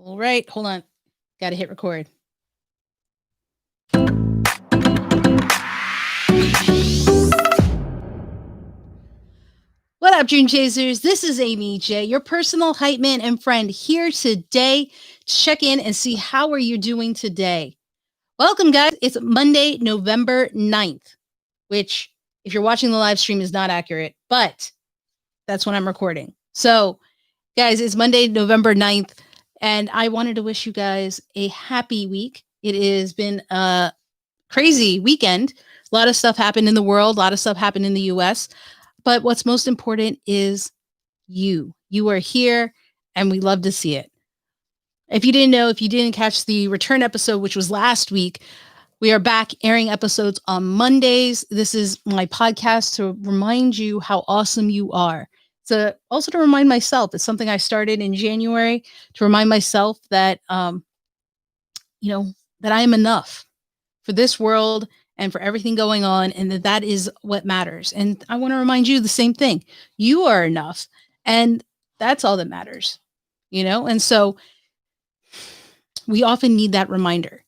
All right, hold on. Got to hit record. What up, Dream Chasers? This is Aimee J, your personal hype man and friend, here today to check in and see how are you doing today. Welcome, guys. It's Monday, November 9th, which, if you're watching the live stream, is not accurate, but that's when I'm recording. So, guys, it's Monday, November 9th, and I wanted to wish you guys a happy week. It has been a crazy weekend. A lot of stuff happened in the world, a lot of stuff happened in the US. But what's most important is you. You are here, and we love to see it. If you didn't know, if you didn't catch the return episode, which was last week, we are back airing episodes on Mondays. This is my podcast to remind you how awesome you are. Also to remind myself, it's something I started in January to remind myself that, that I am enough for this world and for everything going on, and that is what matters. And I want to remind you the same thing. You are enough, and that's all that matters, And so we often need that reminder,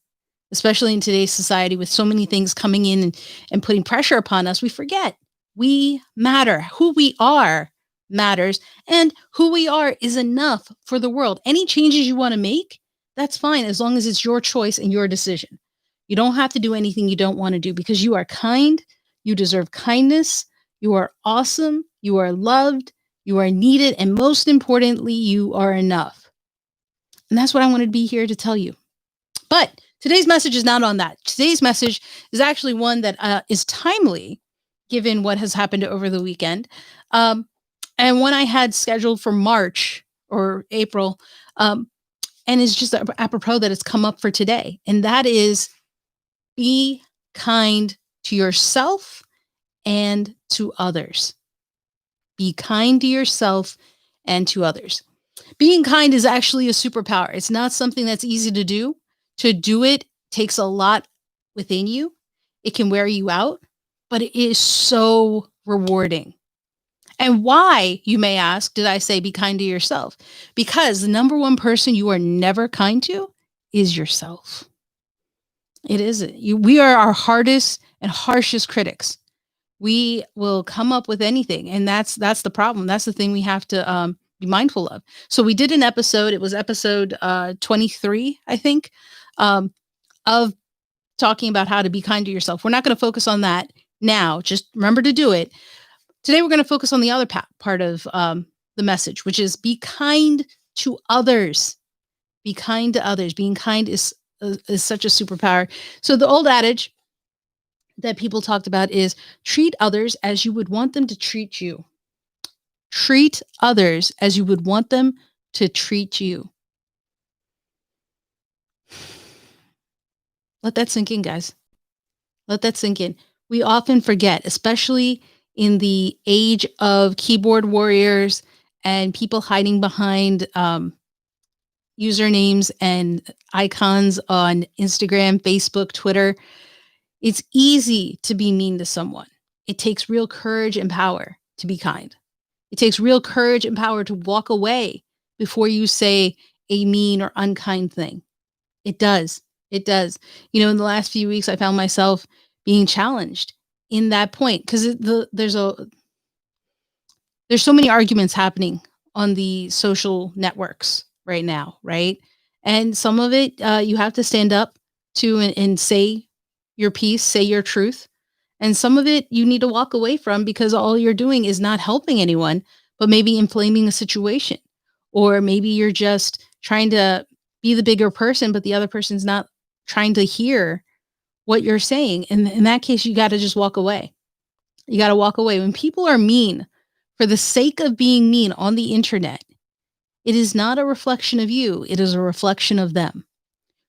especially in today's society with so many things coming in and putting pressure upon us. We forget we matter. Who we are matters, and who we are is enough for the world. Any changes you want to make, that's fine, as long as it's your choice and your decision. You don't have to do anything you don't want to do, because you are kind. You deserve kindness. You are awesome. You are loved. You are needed. And most importantly, you are enough. And that's what I wanted to be here to tell you. But today's message is not on that. Today's message is actually one that is timely, given what has happened over the weekend. And one I had scheduled for March or April, and it's just apropos that it's come up for today. And that is, be kind to yourself and to others. Be kind to yourself and to others. Being kind is actually a superpower. It's not something that's easy to do. To do it takes a lot within you. It can wear you out, but it is so rewarding. And why, you may ask, did I say be kind to yourself? Because the number one person you are never kind to is yourself. It isn't. We are our hardest and harshest critics. We will come up with anything, and that's the problem. That's the thing we have to be mindful of. So we did an episode. It was episode 23, I think, of talking about how to be kind to yourself. We're not going to focus on that now. Just remember to do it. Today, we're going to focus on the other part of the message, which is be kind to others. Be kind to others. Being kind is such a superpower. So the old adage that people talked about is treat others as you would want them to treat you. Treat others as you would want them to treat you. Let that sink in, guys. Let that sink in. We often forget, especially in the age of keyboard warriors and people hiding behind usernames and icons on Instagram, Facebook, Twitter. It's easy to be mean to someone. It takes real courage and power to be kind. It takes real courage and power to walk away before you say a mean or unkind thing. It does. It does. In the last few weeks, I found myself being challenged in that point, because there's so many arguments happening on the social networks right now, right? And some of it you have to stand up to and say your piece, say your truth. And some of it you need to walk away from, because all you're doing is not helping anyone, but maybe inflaming a situation. Or maybe you're just trying to be the bigger person, but the other person's not trying to hear what you're saying. And in that case, you got to just walk away. You got to walk away. When people are mean for the sake of being mean on the internet, it is not a reflection of you. It is a reflection of them.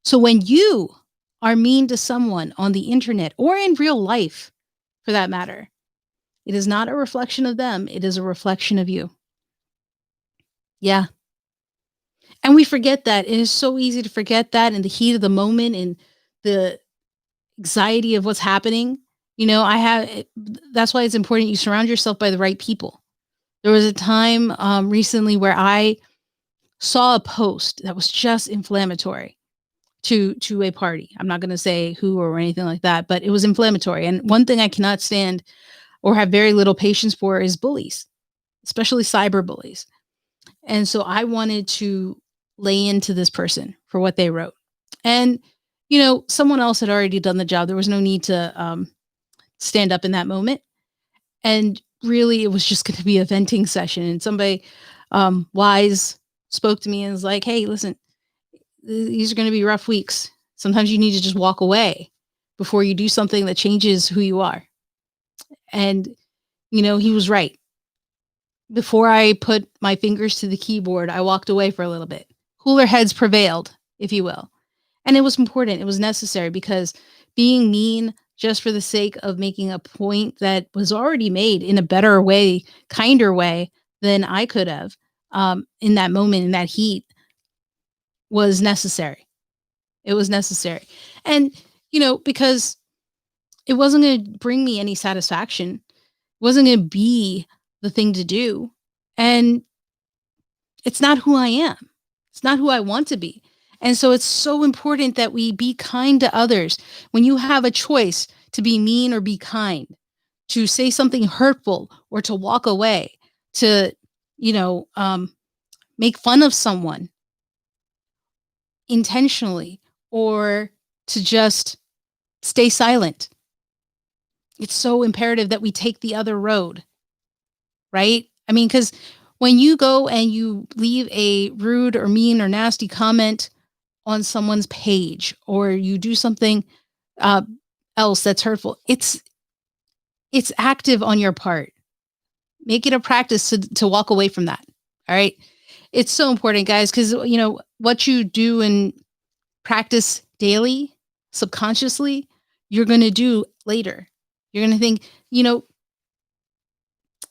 So when you are mean to someone on the internet, or in real life for that matter, it is not a reflection of them. It is a reflection of you. Yeah. And we forget that. It is so easy to forget that in the heat of the moment and the anxiety of what's happening. That's why it's important you surround yourself by the right people. There was a time recently where I saw a post that was just inflammatory to a party. I'm not going to say who or anything like that, but it was inflammatory. And one thing I cannot stand or have very little patience for is bullies, especially cyber bullies. And so I wanted to lay into this person for what they wrote. And, someone else had already done the job. There was no need to stand up in that moment. And really, it was just going to be a venting session. And somebody wise spoke to me and was like, hey, listen, these are going to be rough weeks. Sometimes you need to just walk away before you do something that changes who you are. And, he was right. Before I put my fingers to the keyboard, I walked away for a little bit. Cooler heads prevailed, if you will. And it was important. It was necessary because being mean just for the sake of making a point that was already made in a better way, kinder way than I could have in that moment, in that heat, was necessary. It was necessary. And, because it wasn't going to bring me any satisfaction, it wasn't going to be the thing to do. And it's not who I am. It's not who I want to be. And so it's so important that we be kind to others. When you have a choice to be mean or be kind, to say something hurtful or to walk away, to, make fun of someone intentionally or to just stay silent. It's so imperative that we take the other road, right? I mean, because when you go and you leave a rude or mean or nasty comment on someone's page, or you do something uh, else that's hurtful, it's active on your part. Make it a practice to walk away from that. All right. It's so important, guys, because, what you do and practice daily, subconsciously, you're going to do later. You're going to think,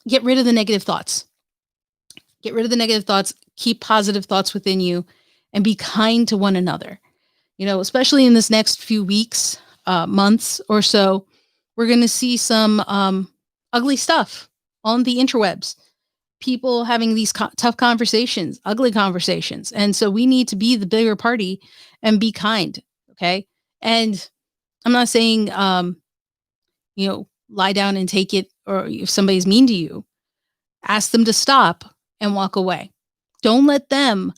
get rid of the negative thoughts. Get rid of the negative thoughts. Keep positive thoughts within you and be kind to one another. Especially in this next few weeks, months or so, we're going to see some ugly stuff on the interwebs. People having these tough conversations, ugly conversations. And so we need to be the bigger party and be kind. Okay. And I'm not saying, lie down and take it, or if somebody's mean to you, ask them to stop and walk away. Don't let them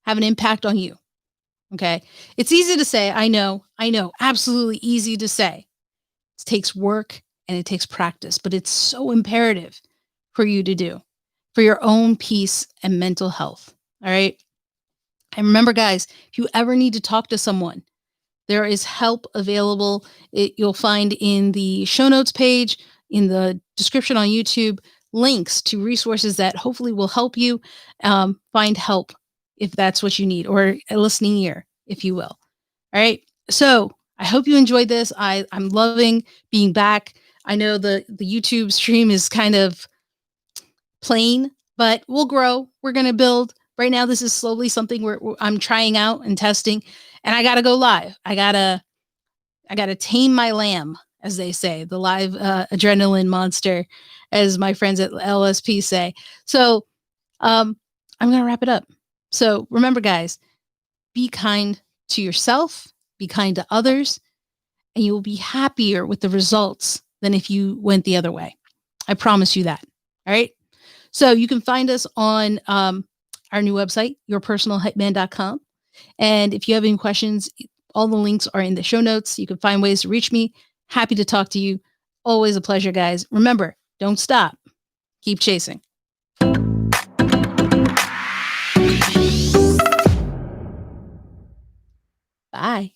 have an impact on you. Okay. It's easy to say. I know, absolutely easy to say. It takes work and it takes practice, but it's so imperative for you to do for your own peace and mental health. All right. And remember, guys, if you ever need to talk to someone, there is help available. You'll find in the show notes page, in the description on YouTube, links to resources that hopefully will help you find help if that's what you need, or a listening ear, if you will. All right. So I hope you enjoyed this. I'm loving being back. I know the YouTube stream is kind of plain, but we'll grow. We're going to build. Right now, this is slowly something where I'm trying out and testing, and I got to go live. I gotta tame my lamb, as they say, the live adrenaline monster, as my friends at LSP say. So I'm going to wrap it up. So remember, guys, be kind to yourself, be kind to others, and you will be happier with the results than if you went the other way. I promise you that. All right. So you can find us on our new website, yourpersonalhypeman.com. And if you have any questions, all the links are in the show notes. You can find ways to reach me. Happy to talk to you. Always a pleasure, guys. Remember, don't stop. Keep chasing. Bye.